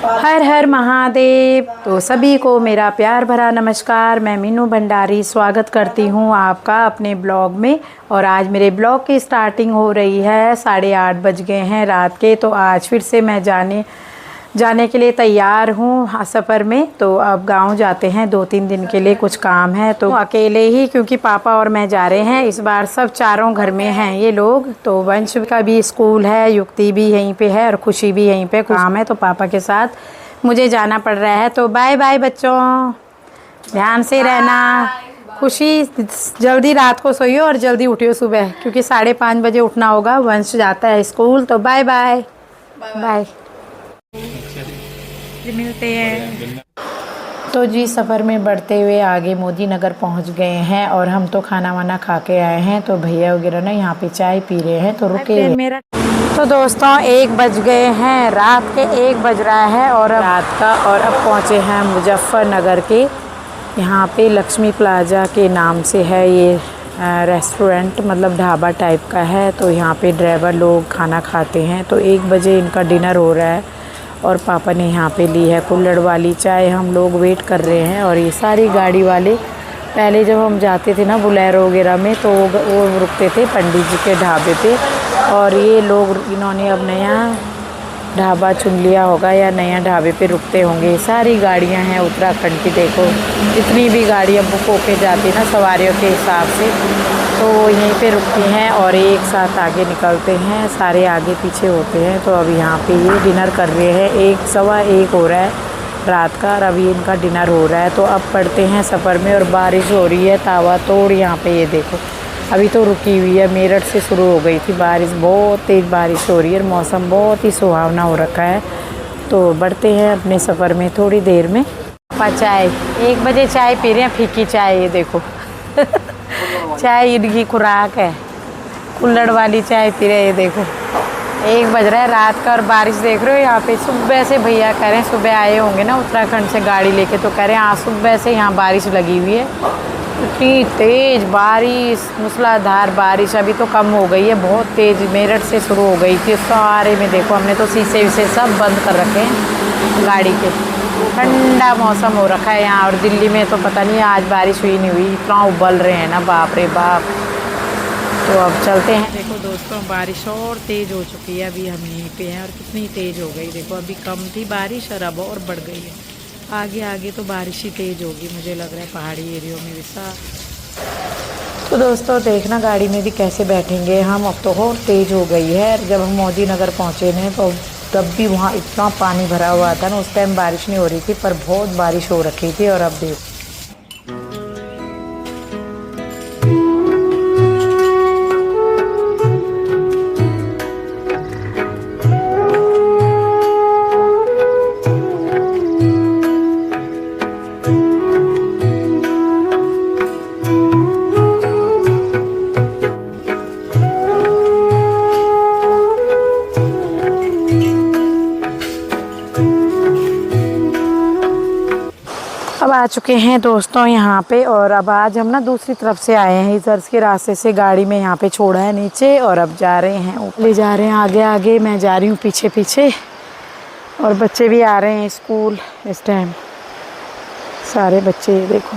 हर हर महादेव। तो सभी को मेरा प्यार भरा नमस्कार। मैं मीनू भंडारी स्वागत करती हूँ आपका अपने ब्लॉग में। और आज मेरे ब्लॉग की स्टार्टिंग हो रही है, 8:30 बज गए हैं रात के। तो आज फिर से मैं जाने के लिए तैयार हूँ सफ़र में। तो अब गांव जाते हैं 2-3 दिन के लिए, कुछ काम है तो अकेले ही, क्योंकि पापा और मैं जा रहे हैं। इस बार सब चारों घर में हैं ये लोग। तो वंश का भी स्कूल है, युक्ति भी यहीं पे है और खुशी भी यहीं पे। काम है तो पापा के साथ मुझे जाना पड़ रहा है। तो बाय बाय बच्चों, ध्यान से रहना। खुशी जल्दी रात को सोइयो और जल्दी उठियो सुबह, क्योंकि 5:30 बजे उठना होगा। वंश जाता है स्कूल। तो बाय बाय बाय, मिलते हैं। तो जी सफ़र में बढ़ते हुए आगे मोदी नगर पहुंच गए हैं और हम तो खाना वाना खा के आए हैं। तो भैया वगैरह ना यहाँ पे चाय पी रहे हैं, तो रुके हुए। तो दोस्तों 1 बज गए हैं, रात के 1 बज रहा है और रात का। और अब पहुँचे हैं मुजफ्फरनगर के। यहाँ पे लक्ष्मी प्लाजा के नाम से है ये रेस्टोरेंट, मतलब ढाबा टाइप का है। तो यहाँ पे ड्राइवर लोग खाना खाते हैं। तो 1 बजे इनका डिनर हो रहा है और पापा ने यहाँ पे ली है कुल्हड़ वाली चाय। हम लोग वेट कर रहे हैं। और ये सारी गाड़ी वाले, पहले जब हम जाते थे ना बोलेरो वगैरह में, तो वो रुकते थे पंडित जी के ढाबे पे। और ये लोग, इन्होंने अब नया ढाबा चुन लिया होगा या नया ढाबे पे रुकते होंगे। सारी गाड़ियाँ हैं उत्तराखंड की, देखो जितनी भी गाड़ियाँ बुक होके जाती ना सवारियों के हिसाब से, तो वो यहीं पे रुकती हैं और एक साथ आगे निकलते हैं। सारे आगे पीछे होते हैं। तो अब यहाँ पे ये डिनर कर रहे हैं। 1-1:15 हो रहा है रात का और अभी इनका डिनर हो रहा है। तो अब पढ़ते हैं सफ़र में। और बारिश हो रही है तावा तोड़। यहाँ पे ये देखो अभी तो रुकी हुई है, मेरठ से शुरू हो गई थी बारिश। बहुत तेज़ बारिश हो रही है, मौसम बहुत ही सुहावना हो रखा है। तो बढ़ते हैं अपने सफ़र में थोड़ी देर में। चाय 1 बजे चाय पी रहे हैं, फीकी चाय। ये देखो चाय इनकी खुराक है, कुल्हड़ वाली चाय पी रहे हैं। ये देखो 1 बज रहा है रात का और बारिश देख रहे हो यहाँ पे। सुबह से भैया कह रहे हैं, सुबह आए होंगे ना उत्तराखंड से गाड़ी लेके, तो कह रहे हैं आज सुबह से यहाँ बारिश लगी हुई है। इतनी तेज़ बारिश, मूसलाधार बारिश। अभी तो कम हो गई है, बहुत तेज़ मेरठ से शुरू हो गई थी। सारे में देखो हमने तो शीशे विशे सब बंद कर रखे हैं गाड़ी के। ठंडा मौसम हो रखा है यहाँ। और दिल्ली में तो पता नहीं आज बारिश हुई नहीं हुई, इतना उबल रहे हैं ना, बाप रे बाप। तो अब चलते हैं। देखो दोस्तों बारिश और तेज़ हो चुकी है। अभी हम यहीं पे हैं और कितनी तेज़ हो गई देखो। अभी कम थी बारिश और अब और बढ़ गई है। आगे आगे तो बारिश ही तेज़ होगी मुझे लग रहा है, पहाड़ी एरियो में भी सा। तो दोस्तों देखना गाड़ी में भी कैसे बैठेंगे हम। अब तो और तेज़ हो गई है। जब हम मोदी नगर पहुँचे हैं तो तब भी वहाँ इतना पानी भरा हुआ था ना, उस टाइम बारिश नहीं हो रही थी, पर बहुत बारिश हो रखी थी। और अब देखो अब आ चुके हैं दोस्तों यहाँ पे। और अब आज हम ना दूसरी तरफ से आए हैं, इधर के रास्ते से गाड़ी में यहाँ पे छोड़ा है नीचे। और अब जा रहे हैं ऊपर, ले जा रहे हैं आगे आगे, मैं जा रही हूँ पीछे पीछे। और बच्चे भी आ रहे हैं स्कूल इस टाइम, सारे बच्चे देखो।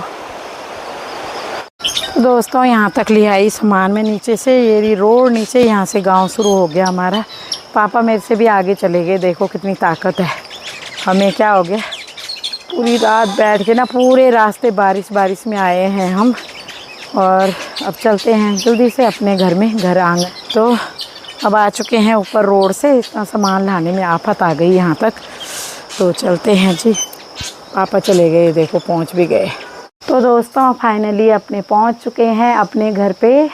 दोस्तों यहाँ तक ले आई सामान में नीचे से, ये रोड नीचे यहाँ से गाँव शुरू हो गया हमारा। पापा मेरे से भी आगे चले गए, देखो कितनी ताकत है। हमें क्या हो गया, पूरी रात बैठ के ना पूरे रास्ते बारिश में आए हैं हम। और अब चलते हैं जल्दी से अपने घर में, घर आंगन। तो अब आ चुके हैं ऊपर रोड से। इतना सामान लाने में आफत आ गई यहाँ तक। तो चलते हैं जी। पापा चले गए देखो, पहुँच भी गए। तो दोस्तों फाइनली अपने पहुँच चुके हैं अपने घर पे।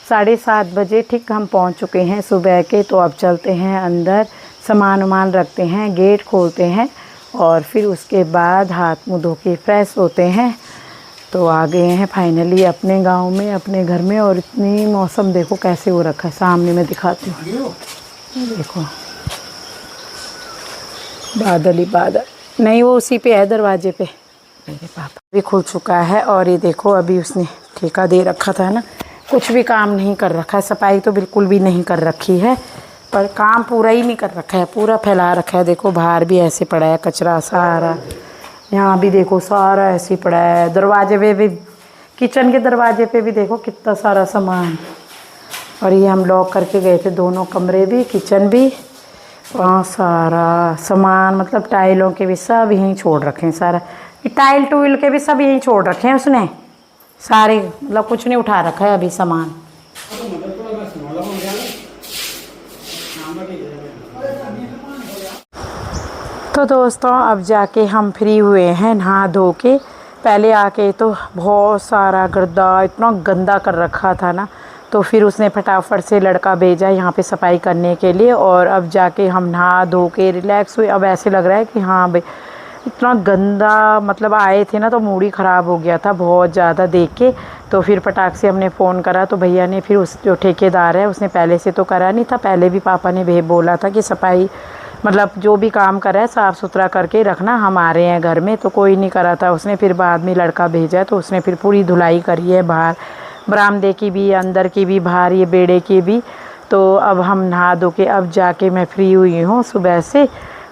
7:30 बजे ठीक हम पहुँच चुके हैं सुबह के। तो अब चलते हैं अंदर, सामान वामान रखते हैं, गेट खोलते हैं और फिर उसके बाद हाथ मुँह धो के फ्रेश होते हैं। तो आ गए हैं फाइनली अपने गांव में, अपने घर में। और इतनी मौसम देखो कैसे हो रखा है, सामने मैं दिखाती हूँ। देखो बादल ही बादल, नहीं वो उसी पे है दरवाजे पे। मेरे पापा भी खुल चुका है। और ये देखो अभी उसने ठेका दे रखा था ना, कुछ भी काम नहीं कर रखा है, सफाई तो बिल्कुल भी नहीं कर रखी है। पर काम पूरा ही नहीं कर रखा है, पूरा फैला रखा है। देखो बाहर भी ऐसे पड़ा है कचरा सारा, यहाँ भी देखो सारा ऐसे ही पड़ा है। दरवाजे पे भी, किचन के दरवाजे पे भी देखो कितना सारा सामान। और ये हम लॉक करके गए थे, दोनों कमरे भी किचन भी। वहाँ सारा सामान मतलब टाइलों के भी सब यहीं छोड़ रखे हैं सारा। टाइल टूइल के भी सब यहीं छोड़ रखे हैं उसने सारे, मतलब कुछ नहीं उठा रखा है अभी सामान। तो दोस्तों अब जाके हम फ्री हुए हैं नहा धो के। पहले आके तो बहुत सारा गर्दा इतना गंदा कर रखा था ना, तो फिर उसने फटाफट से लड़का भेजा यहाँ पे सफाई करने के लिए। और अब जाके हम नहा धो के रिलैक्स हुए। अब ऐसे लग रहा है कि हाँ भाई इतना गंदा, मतलब आए थे ना तो मूड ही ख़राब हो गया था बहुत ज़्यादा देख के। तो फिर फटाक से हमने फ़ोन करा तो भैया ने फिर उस जो ठेकेदार है उसने पहले से तो करा नहीं था, पहले भी पापा ने बोला था कि सफाई मतलब जो भी काम करा है साफ़ सुथरा करके रखना, हम आ रहे हैं घर में, तो कोई नहीं करा था उसने। फिर बाद में लड़का भेजा तो उसने फिर पूरी धुलाई करी है, बाहर बरामदे की भी, अंदर की भी, बाहर ये बेड़े की भी। तो अब हम नहा धो के अब जाके मैं फ्री हुई हूँ सुबह से।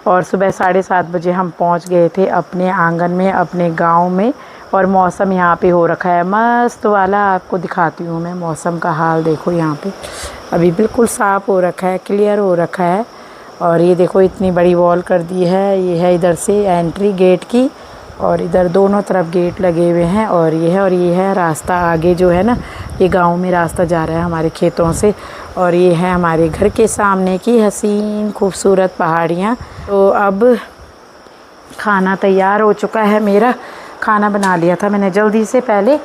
और सुबह 7:30 बजे हम पहुँच गए थे अपने आंगन में, अपने गांव में। और मौसम यहाँ पे हो रखा है मस्त वाला, आपको दिखाती हूँ मैं मौसम का हाल। देखो यहाँ पे अभी बिल्कुल साफ़ हो रखा है, क्लियर हो रखा है। और ये देखो इतनी बड़ी वॉल कर दी है, ये है इधर से एंट्री गेट की, और इधर दोनों तरफ गेट लगे हुए हैं। और ये है रास्ता आगे जो है ना, ये गांव में रास्ता जा रहा है हमारे खेतों से। और ये है हमारे घर के सामने की हसीन खूबसूरत पहाड़ियाँ। तो अब खाना तैयार हो चुका है मेरा, खाना बना लिया था मैंने जल्दी से पहले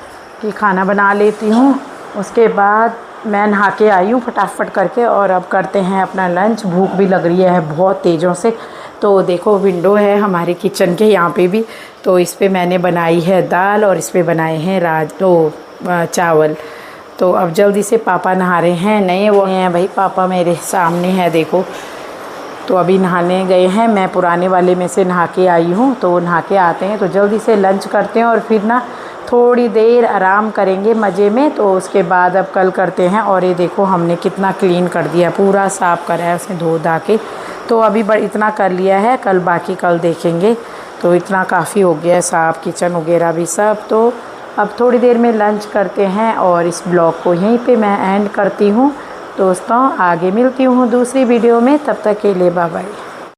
कि खाना बना लेती हूँ। उसके बाद मैं नहा के आई हूँ फटाफट करके, और अब करते हैं अपना लंच। भूख भी लग रही है बहुत तेज़ों से। तो देखो विंडो है हमारे किचन के यहाँ पे भी, तो इस पे मैंने बनाई है दाल और इस पे बनाए हैं चावल। तो अब जल्दी से पापा नहा रहे हैं, नए वो हैं भाई पापा मेरे सामने है देखो। तो अभी नहाने गए हैं, मैं पुराने वाले में से नहा के आई हूँ, तो नहा के आते हैं तो जल्दी से लंच करते हैं और फिर ना थोड़ी देर आराम करेंगे मज़े में। तो उसके बाद अब कल करते हैं। और ये देखो हमने कितना क्लीन कर दिया, पूरा साफ़ करा है उसने धो धा के। तो अभी इतना कर लिया है, कल बाकी कल देखेंगे। तो इतना काफ़ी हो गया है साफ़, किचन वगैरह भी सब। तो अब थोड़ी देर में लंच करते हैं और इस ब्लॉग को यहीं पे मैं एंड करती हूँ। दोस्तों आगे मिलती हूँ दूसरी वीडियो में, तब तक के लिए बाय बाय।